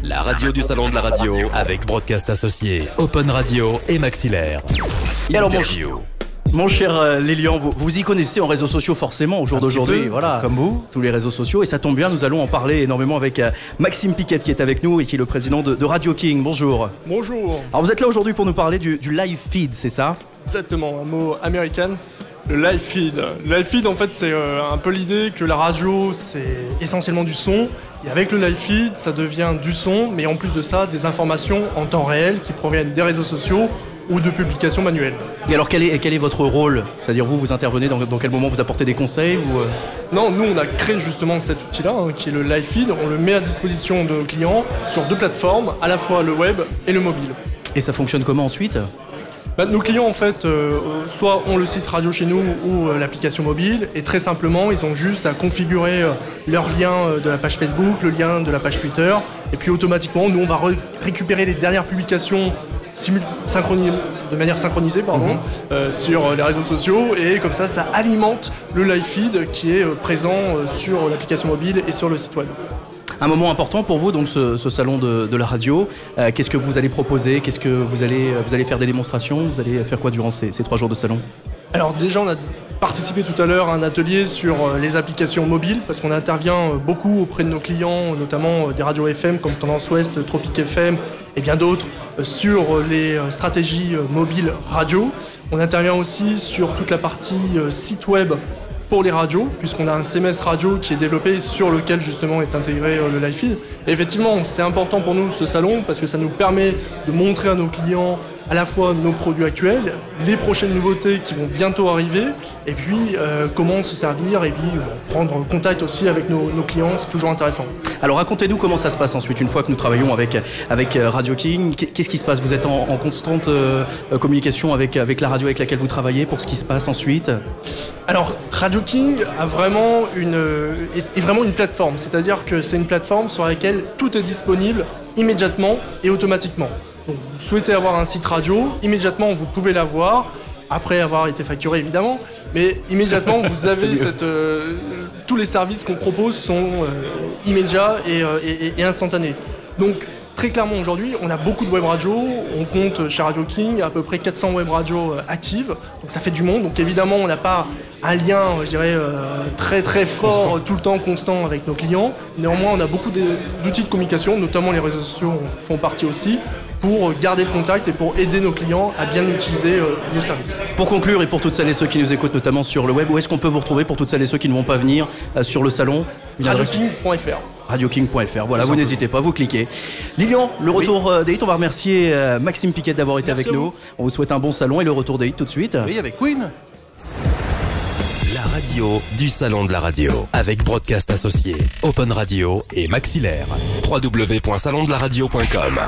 La radio du salon de la radio avec Broadcast Associé, Open Radio et Maxillaire. Et alors Interview. mon cher Lilian, vous y connaissez en réseaux sociaux forcément au jour d'aujourd'hui, voilà, comme vous. tous les réseaux sociaux, et ça tombe bien, nous allons en parler énormément avec Maxime Piquet qui est avec nous et qui est le président de Radio King. Bonjour. Bonjour. Alors vous êtes là aujourd'hui pour nous parler du live feed, c'est ça? Exactement, un mot américain. Le live feed. Le live feed, en fait, c'est un peu l'idée que la radio, c'est essentiellement du son. Et avec le live feed, ça devient du son, mais en plus de ça, des informations en temps réel qui proviennent des réseaux sociaux ou de publications manuelles. Et alors quel est votre rôle? C'est-à-dire vous intervenez dans quel moment? Vous apportez des conseils ou Non, nous, on a créé justement cet outil-là, qui est le live feed. On le met à disposition de nos clients sur deux plateformes, à la fois le web et le mobile. Et ça fonctionne comment ensuite? Nos clients, en fait, soit ont le site radio chez nous ou l'application mobile, et très simplement, ils ont juste à configurer leur lien de la page Facebook, le lien de la page Twitter, et puis automatiquement, nous, on va récupérer les dernières publications de manière synchronisée sur les réseaux sociaux, et comme ça alimente le live feed qui est présent sur l'application mobile et sur le site web. Un moment important pour vous, donc ce salon de la radio. Qu'est-ce que vous allez proposer? Qu'est-ce que vous allez faire des démonstrations? Vous allez faire quoi durant ces 3 jours de salon? Alors déjà, on a participé tout à l'heure à un atelier sur les applications mobiles, parce qu'on intervient beaucoup auprès de nos clients, notamment des radios FM comme Tendance Ouest, Tropic FM et bien d'autres, sur les stratégies mobiles radio. On intervient aussi sur toute la partie site web pour les radios, puisqu'on a un CMS radio qui est développé sur lequel justement est intégré le live feed. Et effectivement, c'est important pour nous ce salon parce que ça nous permet de montrer à nos clients à la fois nos produits actuels, les prochaines nouveautés qui vont bientôt arriver, et puis comment se servir et puis prendre contact aussi avec nos clients, c'est toujours intéressant. Alors racontez-nous comment ça se passe ensuite, une fois que nous travaillons avec Radio King. Qu'est-ce qui se passe? Vous êtes en constante communication avec la radio avec laquelle vous travaillez pour ce qui se passe ensuite? Alors Radio King est vraiment une plateforme, c'est-à-dire que c'est une plateforme sur laquelle tout est disponible immédiatement et automatiquement. Donc, vous souhaitez avoir un site radio, immédiatement vous pouvez l'avoir, après avoir été facturé évidemment, mais immédiatement vous avez tous les services qu'on propose sont immédiats et instantanés. Donc très clairement aujourd'hui, on a beaucoup de web radios, on compte chez Radio King à peu près 400 web radios actives, donc ça fait du monde, donc évidemment on n'a pas un lien, je dirais, très très fort, constant. Tout le temps constant avec nos clients. Néanmoins, on a beaucoup d'outils de communication, notamment les réseaux sociaux font partie aussi, pour garder le contact et pour aider nos clients à bien utiliser nos services. Pour conclure, et pour toutes celles et ceux qui nous écoutent notamment sur le web, où est-ce qu'on peut vous retrouver pour toutes celles et ceux qui ne vont pas venir sur le salon? RadioKing.fr. RadioKing.fr, voilà, vous n'hésitez pas, vous cliquez. Lilian, le retour des hits, on va remercier Maxime Piquet d'avoir été avec nous. On vous souhaite un bon salon et le retour des hits tout de suite. Oui, avec Queen. La radio du salon de la radio avec Broadcast Associé, Open Radio et Maxillaire. www.salondelaradio.com